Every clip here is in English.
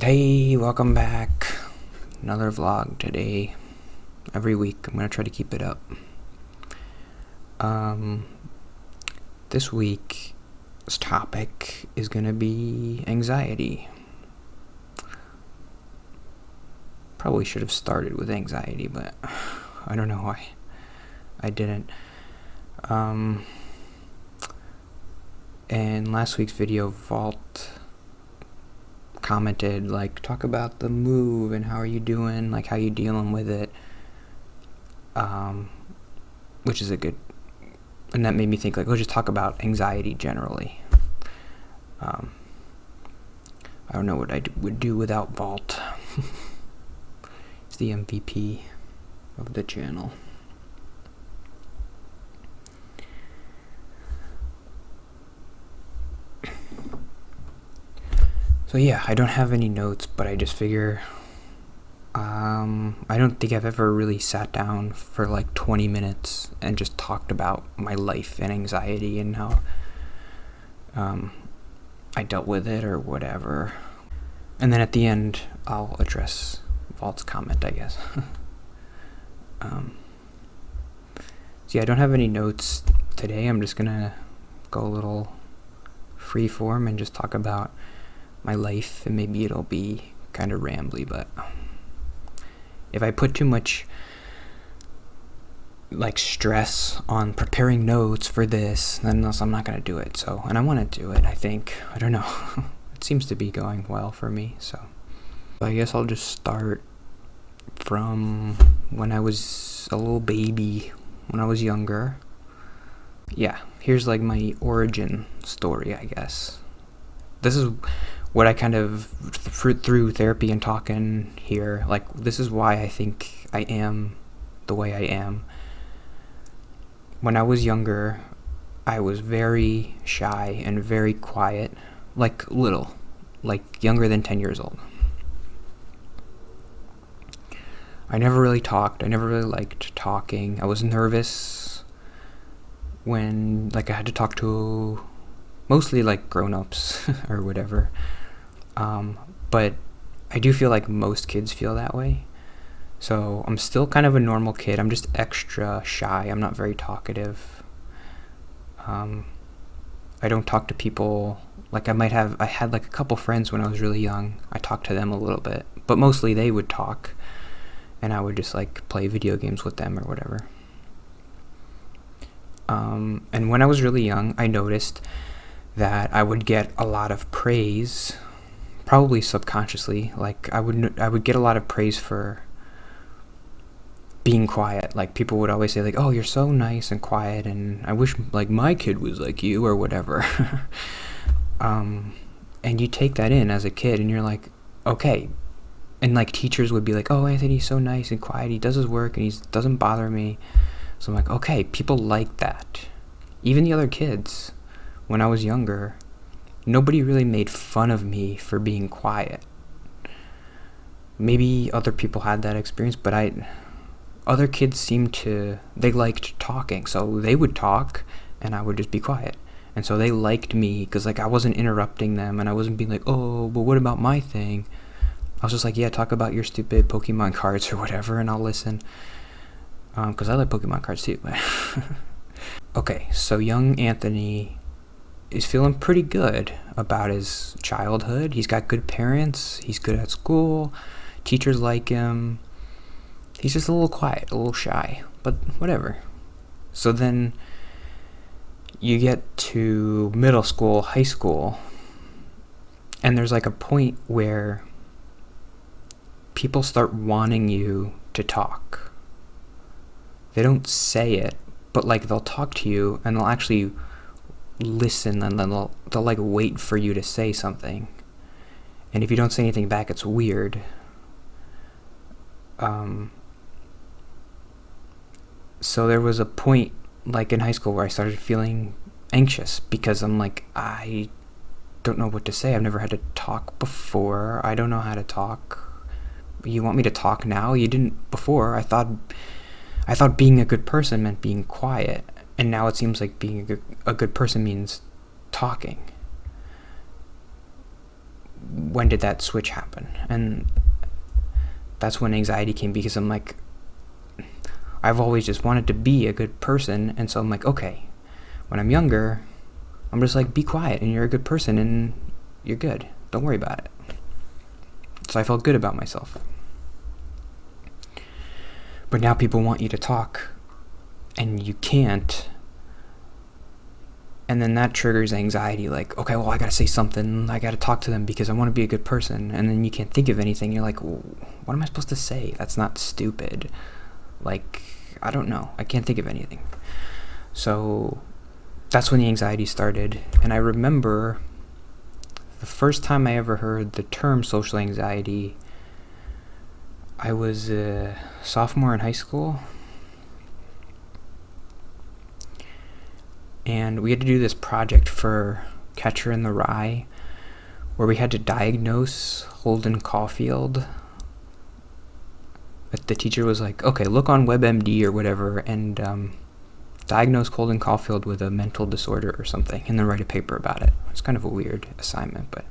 Hey, welcome back. Another vlog today. Every week, I'm gonna try to keep it up. This week's topic is gonna be anxiety. Probably should have started with anxiety, but I don't know why I didn't. In last week's video, Vault commented, like, talk about the move and how are you doing, like, how you dealing with it, which is a good, and that made me think, like, let's just talk about anxiety generally. I don't know what I would do without Vault. He's the MVP of the channel. So yeah, I don't have any notes, but I just figure, I don't think I've ever really sat down for like 20 minutes and just talked about my life and anxiety and how I dealt with it or whatever. And then at the end, I'll address Vault's comment, I guess. So yeah, I don't have any notes today. I'm just gonna go a little free form and just talk about my life, and maybe it'll be kind of rambly, but if I put too much like stress on preparing notes for this, then I'm not gonna do it. So, and I want to do it, I think. I don't know. It seems to be going well for me, so I guess I'll just start from when I was a little baby, when I was younger. Yeah, here's like my origin story, I guess. This is what I kind of, through therapy and talking here, like, this is why I think I am the way I am. When I was younger, I was very shy and very quiet, like little, like younger than 10 years old. I never really talked. I never really liked talking. I was nervous when, like, I had to talk to mostly like grown-ups or whatever. But I do feel like most kids feel that way. So I'm still kind of a normal kid. I'm just extra shy. I'm not very talkative. I don't talk to people. Like, I had like a couple friends when I was really young. I talked to them a little bit, but mostly they would talk and I would just like play video games with them or whatever. And when I was really young, I noticed that I would get a lot of praise, probably subconsciously. Like, I would get a lot of praise for being quiet. Like, people would always say, like, oh, you're so nice and quiet, and I wish like my kid was like you or whatever. And you take that in as a kid and you're like, okay. And like, teachers would be like, oh, Anthony's so nice and quiet, he does his work and he doesn't bother me. So I'm like, okay, people like that. Even the other kids. When I was younger, nobody really made fun of me for being quiet. Maybe other people had that experience, but other kids they liked talking, so they would talk and I would just be quiet. And so they liked me because, like, I wasn't interrupting them and I wasn't being like, oh, but what about my thing? I was just like, yeah, talk about your stupid Pokemon cards or whatever, and I'll listen. Because I like Pokemon cards too. Okay, so young Anthony is feeling pretty good about his childhood. He's got good parents. He's good at school. Teachers like him. He's just a little quiet, a little shy, but whatever. So then you get to middle school, high school, and there's like a point where people start wanting you to talk. They don't say it, but like, they'll talk to you and they'll actually listen, and then they'll like wait for you to say something. And if you don't say anything back, it's weird. So there was a point, like in high school, where I started feeling anxious because I'm like, I don't know what to say. I've never had to talk before. I don't know how to talk. You want me to talk now? You didn't before. I thought being a good person meant being quiet, and now it seems like being a good person means talking. when did that switch happen? And that's when anxiety came, because I'm like, I've always just wanted to be a good person, and so I'm like, okay, when I'm younger, I'm just like, be quiet and you're a good person and you're good. Don't worry about it. So I felt good about myself. But now people want you to talk and you can't. And then that triggers anxiety, like, okay, well, I gotta say something. I gotta talk to them because I want to be a good person. And then you can't think of anything. You're like, well, what am I supposed to say? That's not stupid. Like, I don't know. I can't think of anything. So that's when the anxiety started. And I remember the first time I ever heard the term social anxiety, I was a sophomore in high school. And we had to do this project for Catcher in the Rye, where we had to diagnose Holden Caulfield. But the teacher was like, okay, look on WebMD or whatever and diagnose Holden Caulfield with a mental disorder or something, and then write a paper about it. It's kind of a weird assignment, but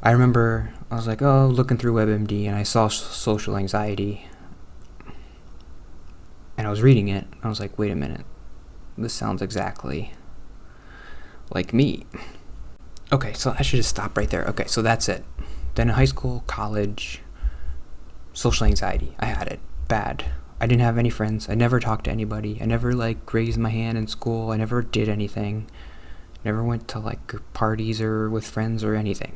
I remember I was like, oh, looking through WebMD, and I saw social anxiety, and I was reading it. I was like, wait a minute. This sounds exactly like me. Okay, so I should just stop right there. Okay, so that's it. Then in high school, college, social anxiety. I had it bad. I didn't have any friends. I never talked to anybody. I never raised my hand in school. I never did anything. Never went to parties or with friends or anything.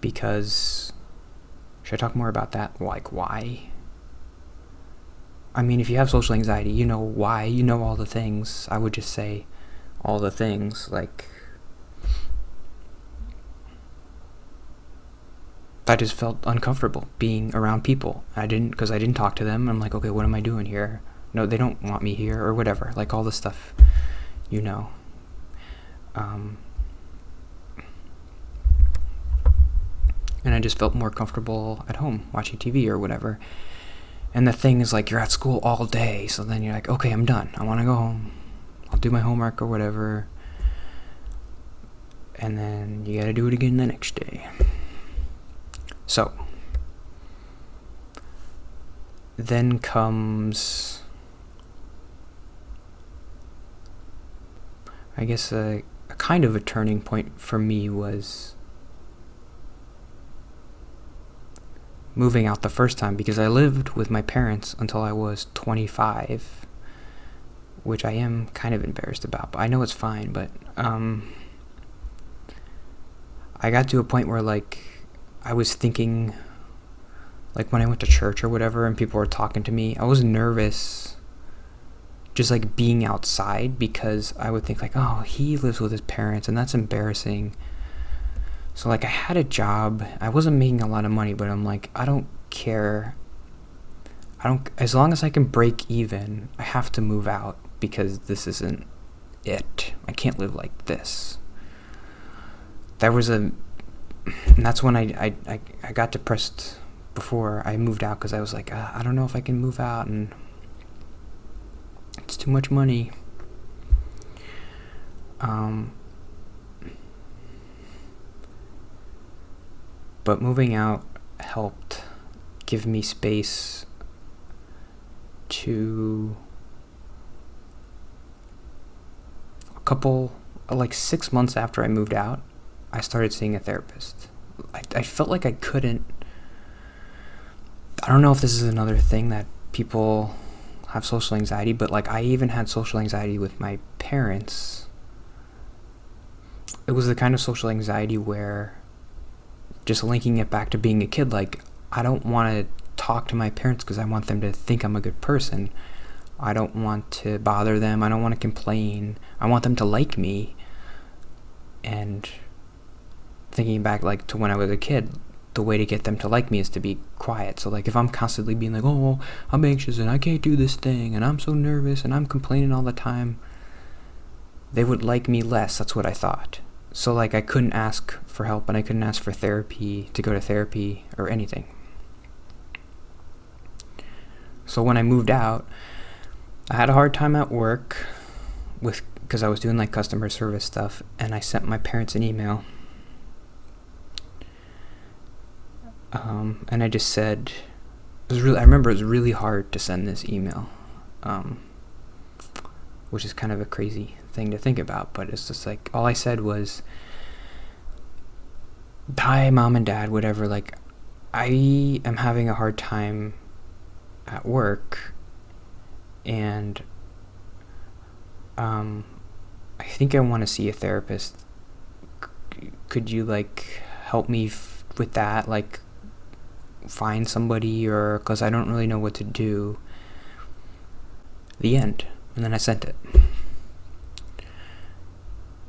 Because should I talk more about that? Why? I mean, if you have social anxiety, you know why, you know all the things. I would just say all the things, I just felt uncomfortable being around people. Because I didn't talk to them. I'm like, okay, what am I doing here? No, they don't want me here, or whatever. All the stuff, and I just felt more comfortable at home watching TV or whatever. And the thing is, you're at school all day, so then you're like, okay, I'm done. I want to go home. I'll do my homework or whatever. And then you gotta do it again the next day. So, then comes, I guess, a kind of a turning point for me was moving out the first time, because I lived with my parents until I was 25, which I am kind of embarrassed about, but I know it's fine. But I got to a point where I was thinking, when I went to church or whatever and people were talking to me, I was nervous just being outside, because I would think oh, he lives with his parents and that's embarrassing. So I had a job. I wasn't making a lot of money, but I'm I don't care. As long as I can break even, I have to move out, because this isn't it. I can't live like this. And that's when I got depressed before I moved out, because I was I don't know if I can move out, and it's too much money. But moving out helped give me space to a couple, 6 months after I moved out, I started seeing a therapist. I felt I couldn't. I don't know if this is another thing that people have social anxiety, but I even had social anxiety with my parents. It was the kind of social anxiety where, just linking it back to being a kid, I don't want to talk to my parents because I want them to think I'm a good person. I don't want to bother them. I don't want to complain. I want them to like me. And thinking back to when I was a kid, the way to get them to like me is to be quiet. So if I'm constantly being oh, I'm anxious and I can't do this thing and I'm so nervous and I'm complaining all the time, they would like me less. That's what I thought. So I couldn't ask for help, and I couldn't ask for therapy, to go to therapy or anything. So when I moved out, I had a hard time at work. because I was doing like customer service stuff, and I sent my parents an email. And I just said, I remember it was really hard to send this email, which is kind of a crazy thing to think about, but it's just like, all I said was, hi, Mom and Dad, whatever, like, I am having a hard time at work, and I think I want to see a therapist. Could you, like, help me with that, like, find somebody, or, because I don't really know what to do. The end. And then I sent it.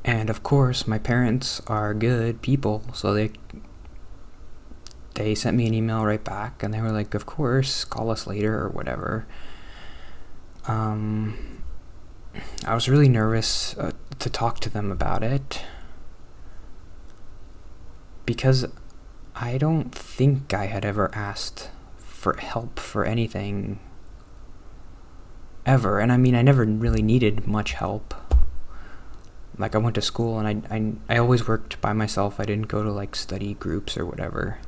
And of course, my parents are good people, so they sent me an email right back, and they were like, of course, call us later or whatever. I was really nervous to talk to them about it, because I don't think I had ever asked for help for anything ever. And I mean, I never really needed much help. Like, I went to school, and I always worked by myself. I didn't go to, like, study groups or whatever.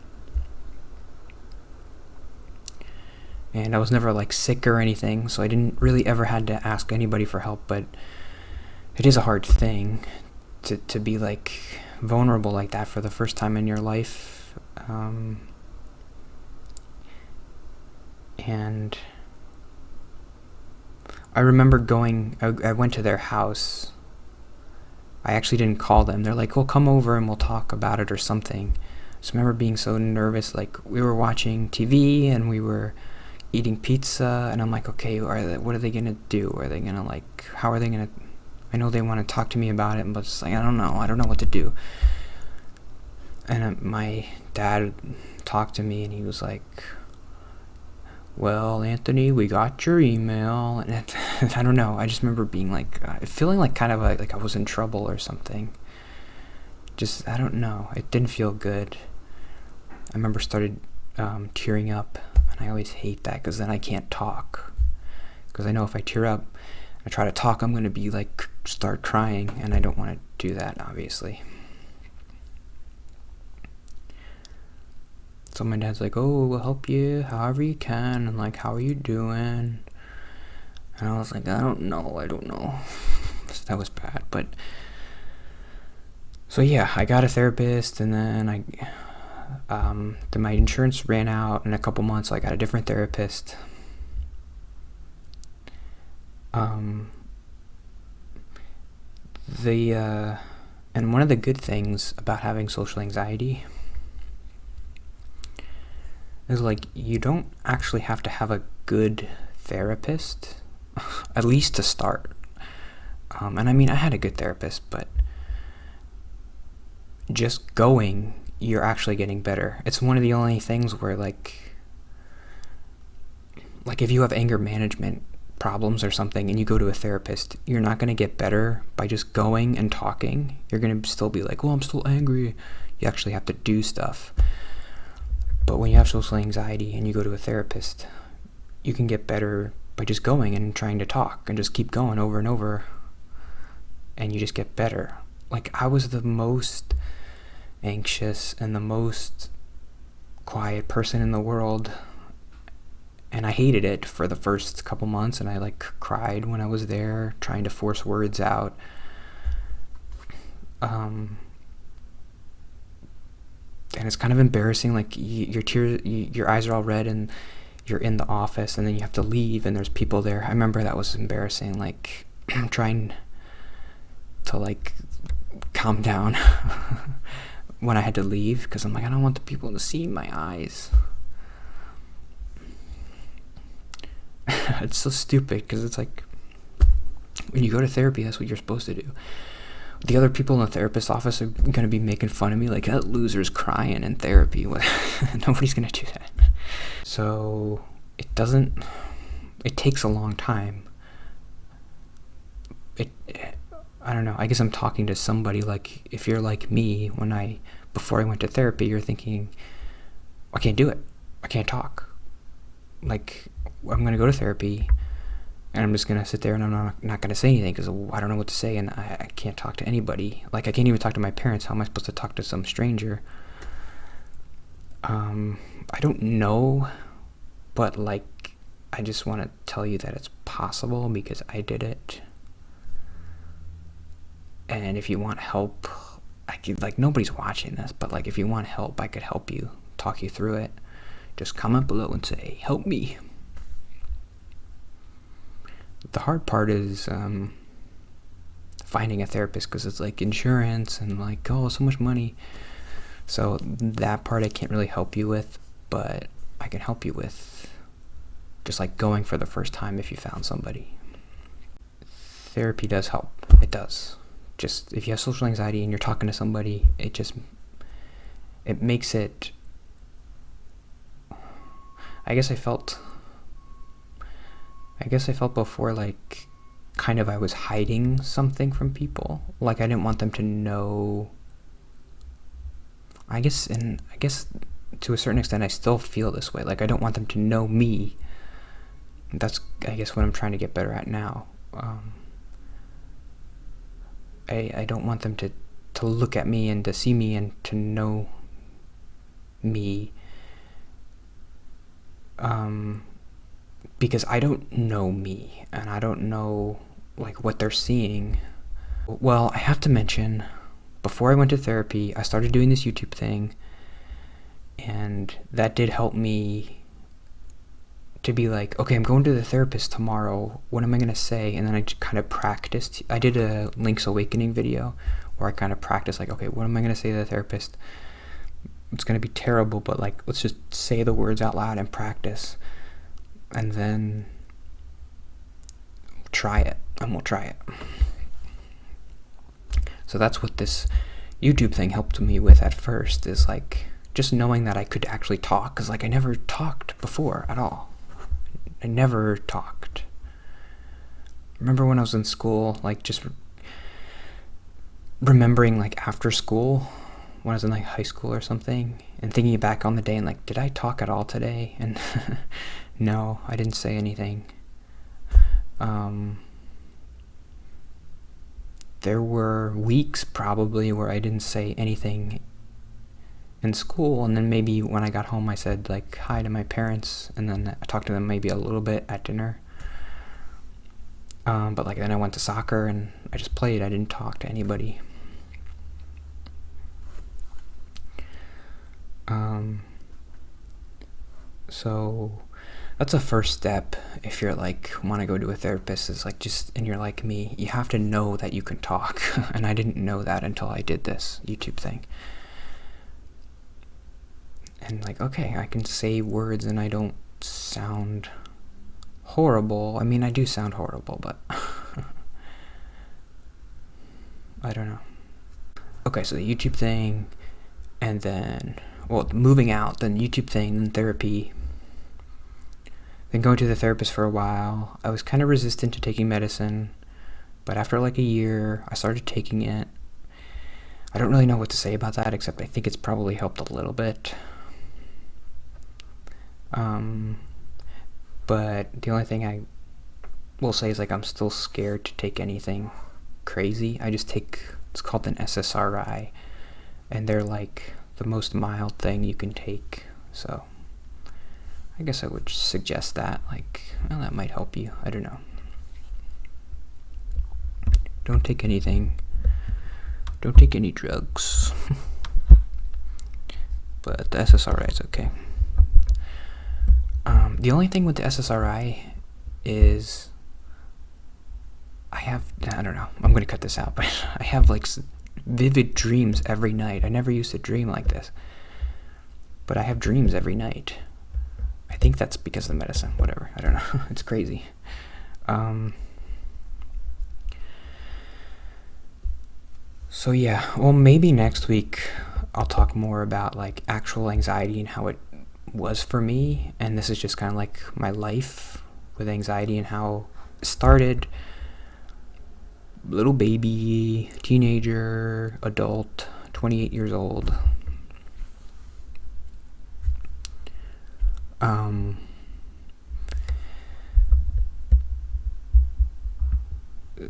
And I was never, like, sick or anything, so I didn't really ever had to ask anybody for help. But it is a hard thing to be, like, vulnerable like that for the first time in your life. And I remember I went to their house. I actually didn't call them. They're like, well, come over and we'll talk about it or something. So I remember being so nervous. Like, we were watching TV and we were eating pizza, and I'm like, okay, what are they going to do? Are they going to, like, how are they going to, I know they want to talk to me about it, but it's like, I don't know what to do. And my dad talked to me, and he was like, well, Anthony, we got your email. And I don't know, I just remember being like, feeling like kind of like I was in trouble or something. Just, I don't know, it didn't feel good. I remember started tearing up, and I always hate that, because then I can't talk. Because I know if I tear up, I try to talk, I'm going to be like, start crying, and I don't want to do that, obviously. So my dad's like, oh, we'll help you however you can, and like, how are you doing? And I was like, I don't know. So that was bad, but so yeah, I got a therapist, and then my insurance ran out in a couple months, so I got a different therapist. And one of the good things about having social anxiety is, like, you don't actually have to have a good therapist, at least to start. And I mean, I had a good therapist, but just going, you're actually getting better. It's one of the only things where, like if you have anger management problems or something and you go to a therapist, you're not going to get better by just going and talking. You're going to still be like, well, I'm still angry. You actually have to do stuff. But when you have social anxiety and you go to a therapist, you can get better by just going and trying to talk and just keep going over and over, and you just get better. Like, I was the most anxious and the most quiet person in the world, and I hated it for the first couple months, and I, like, cried when I was there, trying to force words out. And it's kind of embarrassing, like, your eyes are all red, and you're in the office, and then you have to leave, and there's people there. I remember that was embarrassing, like, trying to, like, calm down when I had to leave, because I'm like, I don't want the people to see my eyes. It's so stupid, because it's like, when you go to therapy, that's what you're supposed to do. The other people in the therapist's office are going to be making fun of me, like, that loser's crying in therapy. Nobody's going to do that. So it takes a long time. I don't know, I guess I'm talking to somebody, like, if you're like me, before I went to therapy, you're thinking, I can't do it. I can't talk. Like, I'm going to go to therapy, and I'm just gonna sit there and I'm not gonna say anything because I don't know what to say, and I can't talk to anybody. Like, I can't even talk to my parents. How am I supposed to talk to some stranger? I don't know, but like, I just want to tell you that it's possible because I did it. And if you want help, I could, like, nobody's watching this, but like, if you want help, I could help you, talk you through it. Just comment below and say, help me. The hard part is finding a therapist, because it's like insurance and like, oh, so much money. So that part I can't really help you with, but I can help you with just like going for the first time if you found somebody. Therapy does help. It does. Just if you have social anxiety and you're talking to somebody, it makes it. I guess I felt before, like, kind of I was hiding something from people. Like, I didn't want them to know. I guess to a certain extent I still feel this way. Like, I don't want them to know me. That's, I guess, what I'm trying to get better at now. I don't want them to look at me and to see me and to know me. Because I don't know me, and I don't know, like, what they're seeing. Well, I have to mention, before I went to therapy, I started doing this YouTube thing, and that did help me to be like, okay, I'm going to the therapist tomorrow. What am I going to say? And then I kind of practiced. I did a Link's Awakening video where I kind of practiced, like, okay, what am I going to say to the therapist? It's going to be terrible, but like, let's just say the words out loud and practice. And then try it, and we'll try it. So that's what this YouTube thing helped me with at first, is like just knowing that I could actually talk, because like I never talked before at all. I never talked. Remember when I was in school, like just remembering like after school, when I was in like high school or something, and thinking back on the day and like, did I talk at all today? And no, I didn't say anything. There were weeks probably where I didn't say anything in school, and then maybe when I got home I said like hi to my parents, and then I talked to them maybe a little bit at dinner. But like then I went to soccer and I just played. I didn't talk to anybody. So that's a first step if you're like want to go to a therapist, is like just, and you're like me, you have to know that you can talk. And I didn't know that until I did this YouTube thing. And like, okay, I can say words and I don't sound horrible. I mean, I do sound horrible, but I don't know. Okay, so the YouTube thing, and then, well, moving out, then YouTube thing, then therapy, then going to the therapist for a while. I was kind of resistant to taking medicine, but after like a year, I started taking it. I don't really know what to say about that, except I think it's probably helped a little bit. But the only thing I will say is like I'm still scared to take anything crazy. I just take, it's called an SSRI, and they're like the most mild thing you can take. So I guess I would suggest that, like, well, that might help you. I don't know. Don't take anything. Don't take any drugs. But the SSRI is okay. The only thing with the SSRI is I don't know, I'm going to cut this out, but I have like vivid dreams every night. I never used to dream like this, but I have dreams every night. I think that's because of the medicine, whatever, I don't know. It's crazy. So yeah, well, maybe next week I'll talk more about like actual anxiety and how it was for me, and this is just kind of like my life with anxiety and how it started. Little baby, teenager, adult, 28 years old.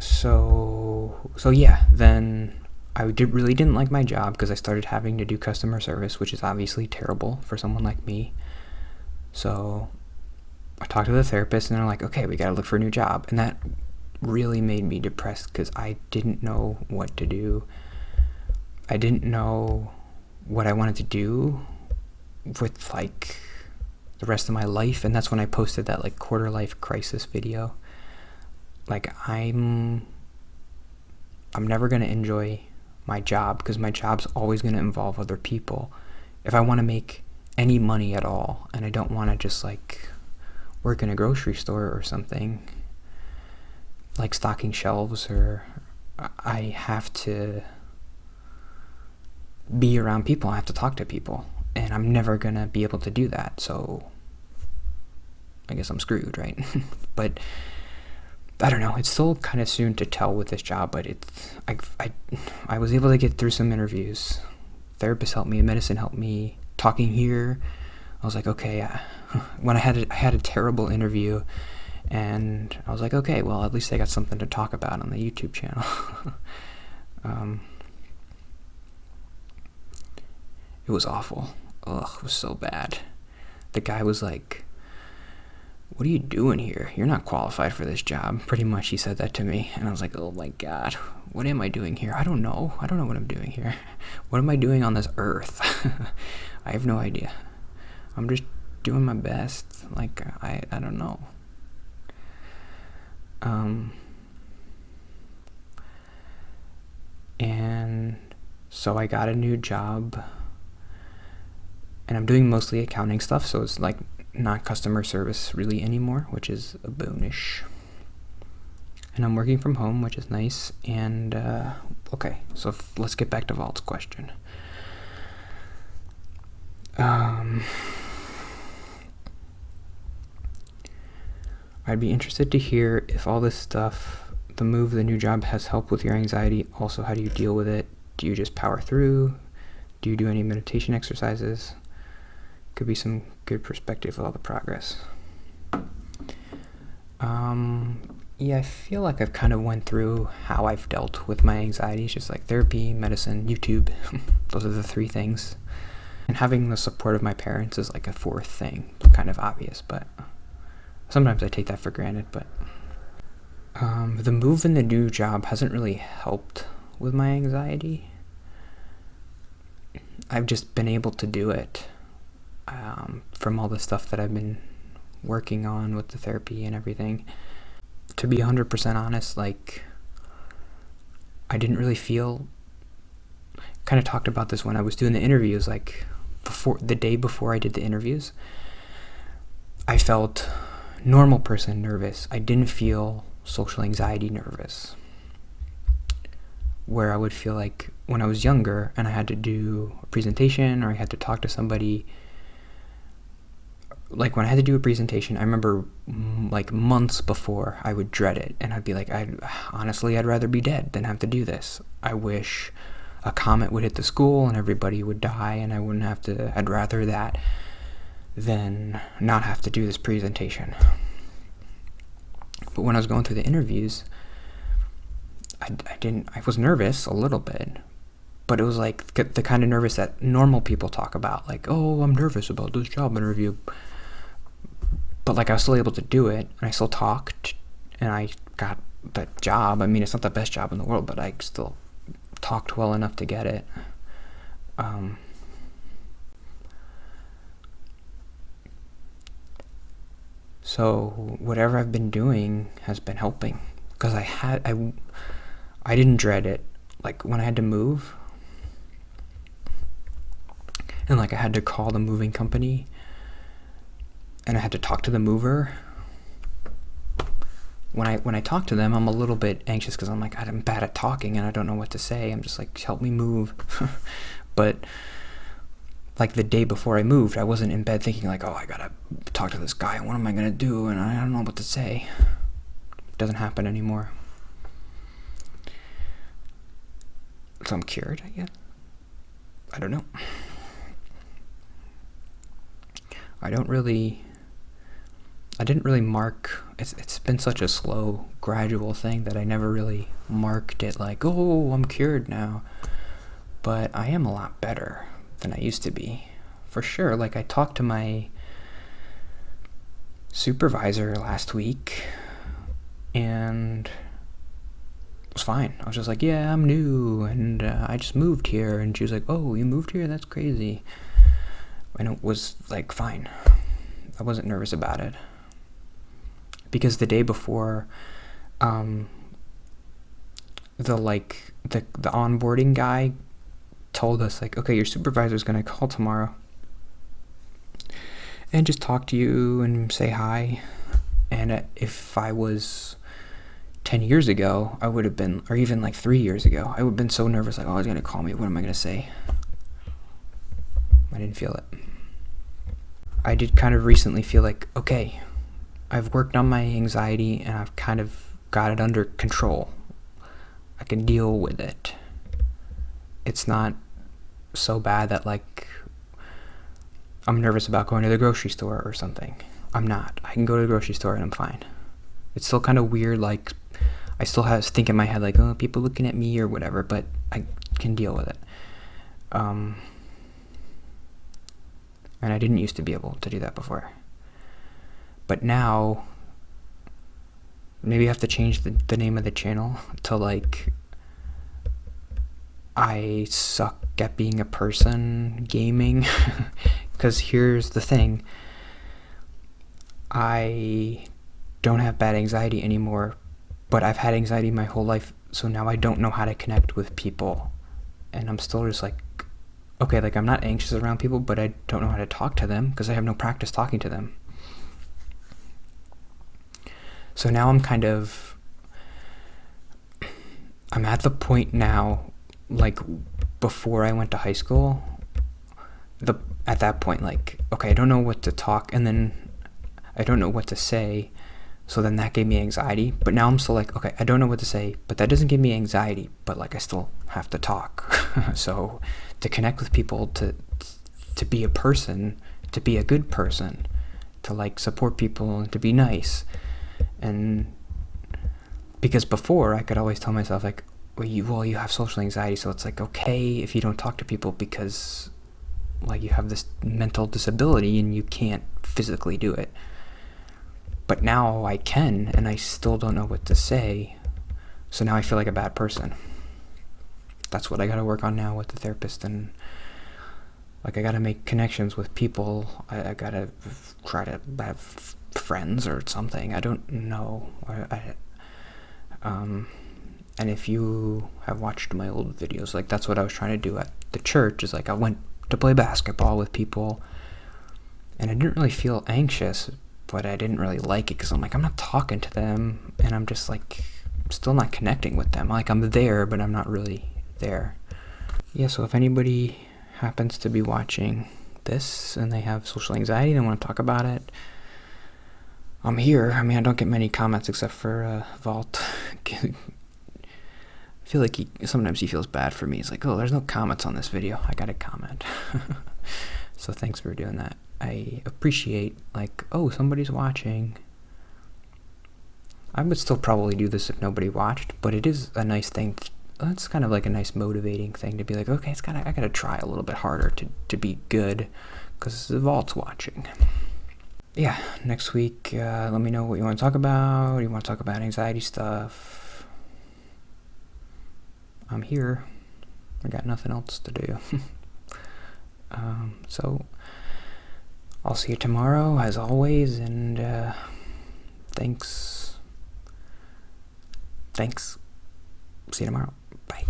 So yeah, then really didn't like my job because I started having to do customer service, which is obviously terrible for someone like me. So I talked to the therapist, and they're like, okay, we gotta look for a new job. And that really made me depressed because I didn't know what to do. I didn't know what I wanted to do with like the rest of my life. And that's when I posted that like quarter life crisis video. Like I'm never going to enjoy my job because my job's always going to involve other people. If I want to make any money at all, and I don't want to just like work in a grocery store or something, like stocking shelves, or I have to be around people. I have to talk to people, and I'm never going to be able to do that. So I guess I'm screwed, right? But I don't know. It's still kind of soon to tell with this job, but I was able to get through some interviews. Therapists helped me, medicine helped me. Talking here, I was like, okay. When I had a terrible interview, and I was like, okay, well, at least I got something to talk about on the YouTube channel. It was awful. Ugh, it was so bad. The guy was like, what are you doing here? You're not qualified for this job. Pretty much he said that to me. And I was like, oh my God, what am I doing here? I don't know what I'm doing here. What am I doing on this earth? I have no idea. I'm just doing my best. Like, I don't know. And so I got a new job, and I'm doing mostly accounting stuff, so it's like not customer service really anymore, which is a boonish. And I'm working from home, which is nice. And okay, so let's get back to Valt's question. I'd be interested to hear if all this stuff, the move, the new job, has helped with your anxiety. Also, how do you deal with it? Do you just power through? Do you do any meditation exercises? Could be some good perspective of all the progress. Yeah, I feel like I've kind of went through how I've dealt with my anxiety. It's just like therapy, medicine, YouTube. Those are the three things. And having the support of my parents is like a fourth thing. Kind of obvious, but sometimes I take that for granted. But the move in the new job hasn't really helped with my anxiety. I've just been able to do it from all the stuff that I've been working on with the therapy and everything. To be 100% honest, like, I didn't really feel, kind of talked about this when I was doing the interviews, like, the day before I did the interviews, I felt normal person nervous. I didn't feel social anxiety nervous, where I would feel like when I was younger and I had to do a presentation or I had to talk to somebody. Like when I had to do a presentation, I remember like months before I would dread it, and I'd be like, honestly, I'd rather be dead than have to do this. I wish a comet would hit the school and everybody would die and I wouldn't have to. I'd rather that than not have to do this presentation. But when I was going through the interviews, I was nervous a little bit, but it was like the kind of nervous that normal people talk about, like, oh, I'm nervous about this job interview. But like I was still able to do it, and I still talked, and I got the job. I mean, it's not the best job in the world, but I still talked well enough to get it. So whatever I've been doing has been helping, because I didn't dread it. Like when I had to move, and like I had to call the moving company, and I had to talk to the mover. When I talk to them, I'm a little bit anxious because I'm like, I'm bad at talking and I don't know what to say. I'm just like, help me move. But like the day before I moved, I wasn't in bed thinking like, oh, I gotta talk to this guy. What am I gonna do? And I don't know what to say. It doesn't happen anymore. So I'm cured, I guess. I don't know. I didn't really mark. It's been such a slow, gradual thing that I never really marked it like, oh, I'm cured now. But I am a lot better than I used to be, for sure. Like, I talked to my supervisor last week, and it was fine. I was just like, yeah, I'm new, and I just moved here. And she was like, oh, you moved here? That's crazy. And it was like, fine. I wasn't nervous about it. Because the day before, the onboarding guy told us, like, okay, your supervisor's gonna call tomorrow and just talk to you and say hi. And if I was 10 years ago, I would have been, or even like 3 years ago, I would have been so nervous, like, oh, he's gonna call me, what am I gonna say? I didn't feel it. I did kind of recently feel like, okay, I've worked on my anxiety and I've kind of got it under control. I can deal with it. It's not so bad that, like, I'm nervous about going to the grocery store or something. I'm not. I can go to the grocery store and I'm fine. It's still kind of weird, like, I still have think in my head, like, oh, people looking at me or whatever, but I can deal with it. And I didn't used to be able to do that before. But now, maybe I have to change the name of the channel to, like, I suck at being a person gaming. Because here's the thing. I don't have bad anxiety anymore, but I've had anxiety my whole life, so now I don't know how to connect with people. And I'm still just like, okay, like, I'm not anxious around people, but I don't know how to talk to them because I have no practice talking to them. So now I'm at the point now, like, before I went to high school, at that point, like, okay, I don't know what to talk, and then I don't know what to say, so then that gave me anxiety. But now I'm still like, okay, I don't know what to say, but that doesn't give me anxiety, but, like, I still have to talk. So to connect with people, to be a person, to be a good person, to, like, support people and to be nice. And because before I could always tell myself, like, well, you have social anxiety, so it's like, okay if you don't talk to people because, like, you have this mental disability and you can't physically do it. But now I can, and I still don't know what to say, so now I feel like a bad person. That's what I gotta work on now with the therapist, and, like, I gotta make connections with people. I gotta try to have friends or something. I don't know. And if you have watched my old videos, like, that's what I was trying to do at the church, is, like, I went to play basketball with people, and I didn't really feel anxious, but I didn't really like it because I'm like, I'm not talking to them, and I'm just, like, still not connecting with them. Like, I'm there, but I'm not really there. Yeah, so if anybody happens to be watching this and they have social anxiety and they want to talk about it, I'm here. I mean, I don't get many comments except for Vault. I feel like sometimes he feels bad for me. He's like, oh, there's no comments on this video. I gotta comment. So thanks for doing that. I appreciate, like, oh, somebody's watching. I would still probably do this if nobody watched, but it is a nice thing. It's kind of like a nice motivating thing to be like, okay, I gotta try a little bit harder to be good because the Vault's watching. Yeah, next week, let me know what you want to talk about. You want to talk about anxiety stuff? I'm here. I got nothing else to do. So I'll see you tomorrow, as always, and thanks. See you tomorrow. Bye.